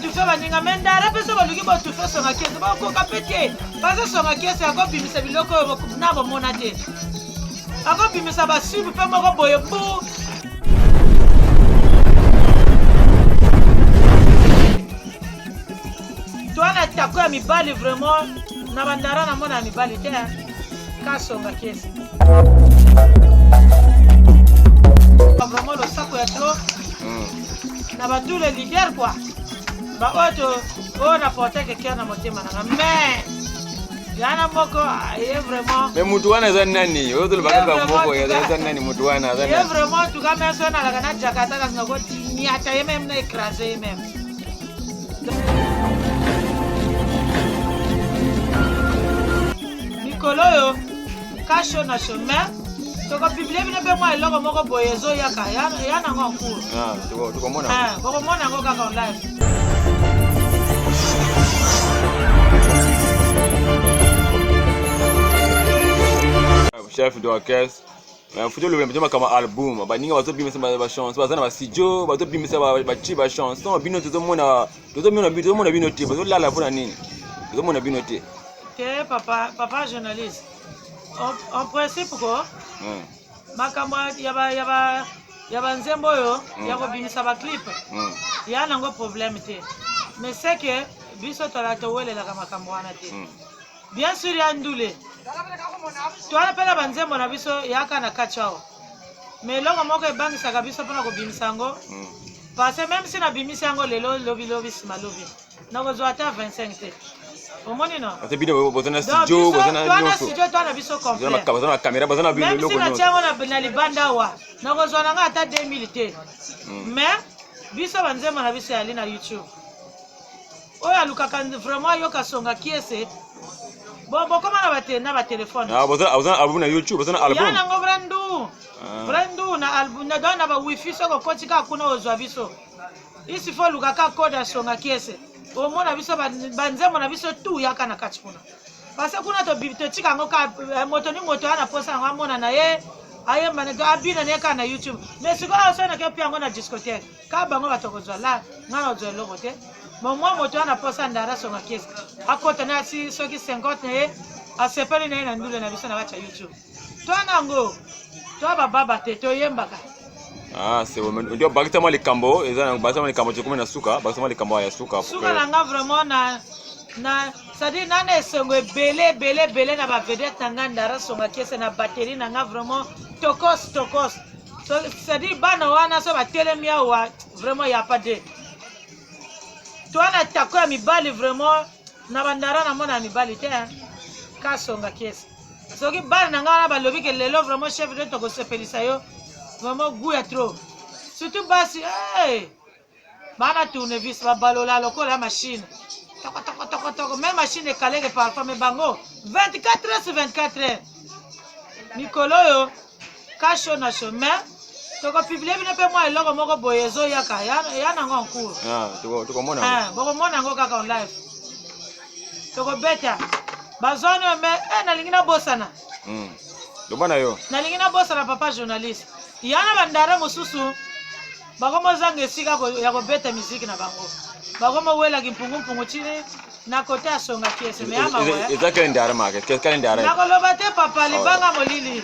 tu fais baninga mendara pesa baluki bo tu fais songa kiese ba ko kapete baza songa kiese ako bimisa biloko na bo mona te ako bimisa ba subi pe moko boye bu toi na tako ya mibali vraiment na bandara na mona mibali te ka songa kiese vraiment le sac ya trop na ba tous les leaders quoi ba auto on a porté quelqu'un na motema na mais yana moko est vraiment mais mutu wana za nani auto le baka moko ya za nani mutu wana za nani vraiment tu ga mais na la kana jakata ka ngo ni ata même na écraser même Nicolo yo cache na chemin toko biblia bino pe moi eloko moko boyezo yaka yana ngo nkuru tuko mona boko mona ngo kaka online chef d'orchestre mais faut le même comme album ba ninga bato bimisa ba chanson bazana ba studio bato bimisa ba chi ba chanson bino to mona bino te bato la pona nini to mona bino te te papa journaliste en principe quoi makamba yaba nzembo yo yako bimisa ba clip yana ngo problème te mais c'est que biso tala to wele la makambo wana te bien sûr ya ndule to ala pela banzembo na biso yaka na kachao mais longo moko ebangisa ka biso pona ko bimisa ngo parce même si na bimisa ngo lelo lobi simalobi na ko zo ata 25 te omoni no ate bino bozana studio bozana studio to na biso complet bozana caméra bozana bino logo même si na tiango na libanda wa na ko zo na nga ata 2000 te mais biso banzembo na biso yali na YouTube oya lukaka vraiment yoka songa kiese bon comment on va tenir na téléphone bozana album na YouTube bozana album yana ngo brandu na album na dona ba wifi soko kotika kuna ozwa biso isi fo lukaka code songa kiese o mona biso banzemo na biso tu yaka na kati kuna parce que kuna to tika ngo ka moto ana posa ngo mona na ye aye mane to abina ne ka na YouTube mais siko aso na ke pia ngo na discothèque ka bango batokozwa la ngana ozwa logo te moi moto ana posa ndara songa kiese akota na si soki 50 ne a sepeli na ndule na biso na bacha YouTube to nango to baba te to yembaka c'est vraiment ndio bakita mali kambo ezana bakita mali kambo chukuma na suka bakita mali kambo ya suka suka nanga vraiment na sadi nana esongo belé na ba vedette nanga ndara songa kiese na batterie nanga vraiment tokos so sadi bana wana so ba telemia wa vraiment ya pas de toi na tako ya mibali vraiment na bandara na mona mibali te ka songa kiese soki bana nanga wana balobi ke lelo vraiment chef de toko sepelisa yo vraiment goût est trop surtout basi bana tournevis ba balola lokola machine toko même machine est calée parfois mais bango 24 heures sur 24 heures Nicolo yo cache na chemin toko publier bino pe moi eloko moko boyezo yaka yana ngo nkuru tuko mona boko mona ngo kaka online toko beta bazone mais na lingina bosana do bana yo na lingina bosana papa journaliste yana bandara mosusu bakomo zanga esika ya kobeta muziki na bango bakomo wela kimpungu chini na kote ya songa kiese me ama we ezaka ndara market keskale ndara na koloba te papa libanga molili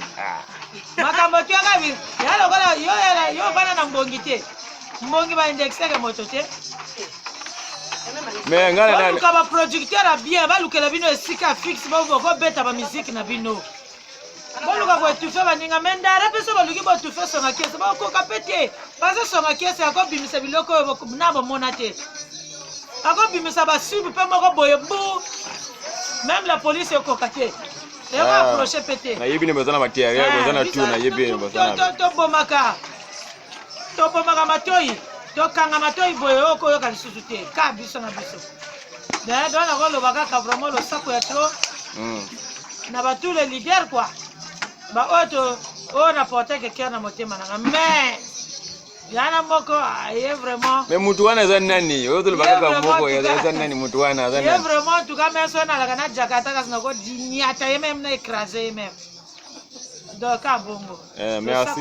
makambo tu yakabi yalo kola yo bana na mbongi ba indexer ke moto te mais ngala na ba producteur a bien ba lukela bino esika fixe ba ko beta ba muziki na bino boluka ko tufe baninga mendara peso baluki bo tufe songa kiese ba ko kapete baza songa kiese ako bimisa biloko na bo mona te ako bimisa ba subi pe moko boye bu même la police est kokate et va approcher pété na yebi ne bazana matériel bazana tout na yebi bazana to bomaka matoi to kanga matoi boye oko yo kalisusu te ka biso na biso da dona ko lo baka ka vraiment le sac ya trop na ba tous les leaders quoi ba auto on a porté quelqu'un na motema na mais yana moko est vraiment mais mutu wana za nani auto le baka moko ya za nani mutu wana za nani vraiment tu ga mais na la kana jakata ka ngo ni ata même na écraser même donc à bongo merci